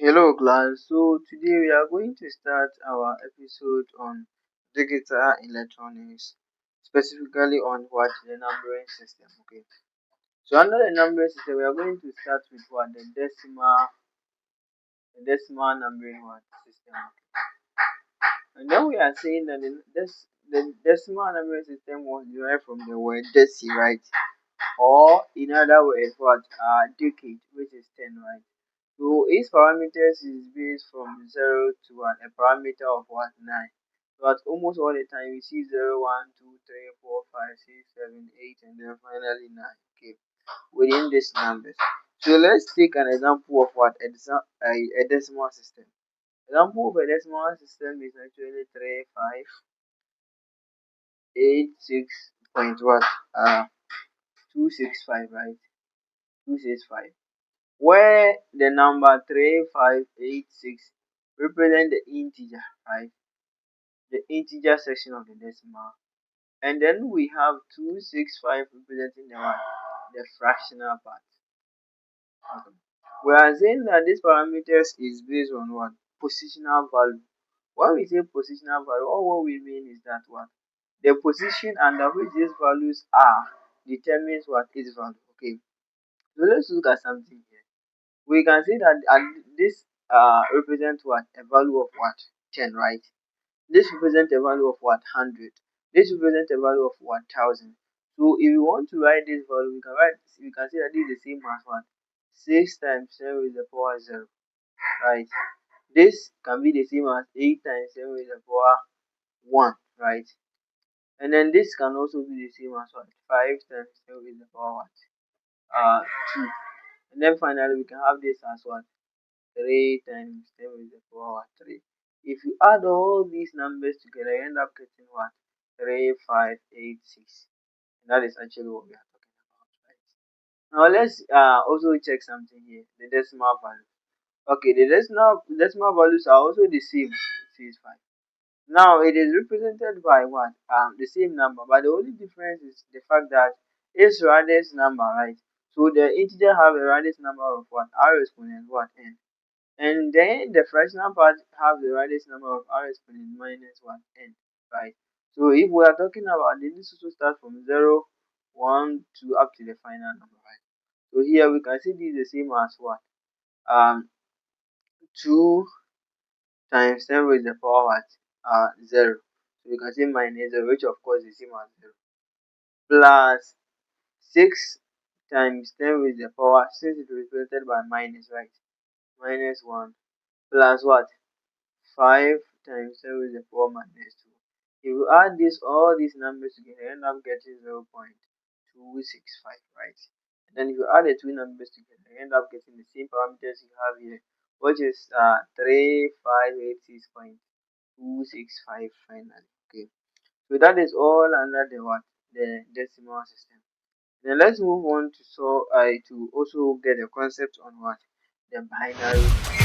Hello class, so today we are going to start our episode on digital electronics, specifically on what the numbering system. Okay, so under the numbering system, we are going to start with what the decimal numbering what system, and then we are saying that the decimal numbering system was derived from the word deci, right? Or in other words, what decade, which is 10, right? So each parameters is based from 0 to a parameter of what 9. So at almost all the time we see 0, 1, 2, 3, 4, 5, 6, 7, 8, and then finally 9. Okay, within these numbers. So let's take an example of what a decimal system. Example of a decimal system is actually 3, 5, 8, 6 point what 265, right? 265. Where the number 3586 represent the integer, right? The integer section of the decimal. And then we have 265 representing the what? The fractional part. Okay. We are saying that this parameters is based on what? Positional value. When we say positional value, all what we mean is that what? The position under which these values are determines what is value. Okay. So let's look at something here. We can see that this represents what? A value of what? 10, right? This represents a value of what? 100. This represents a value of 1000. So if you want to write this value, we can say that this is the same as what? 6 times 10 with the power 0, right? This can be the same as 8 times 10 with the power 1, right? And then this can also be the same as what? 5 times 10 with the power what? 2. And then finally we can have this as what? 3 times 10 with the power 3. If you add all these numbers together, you end up getting what? 3586. And that is actually what we are talking about, right? Now let's also check something here. The decimal value. Okay, the decimal values are also the same. It is 5. Now it is represented by what? The same number, but the only difference is the fact that it's Radix number, right? So the integer have a Radix number of what? R exponent what? N. And then the fractional part have the radius number of r exponent minus 1 n, right? So if we are talking about this also start from 0, 1, 2 up to the final number, right? So here we can see this is the same as what? 2 times 10 raised to the power what? 0. So we can say minus 0, which of course is the same as 0. Plus 6 times 10 raised to the power, since it is represented by minus, right? Minus 1 plus what? 5 times 10 with the power minus 2. If you add all these numbers together, you end up getting 0.265, right? And then if you add the two numbers together, you end up getting the same parameters you have here, which is 3586.265 finally. Okay, so that is all under the what? The decimal system. Then let's move on to to also get a concept on what? The binary.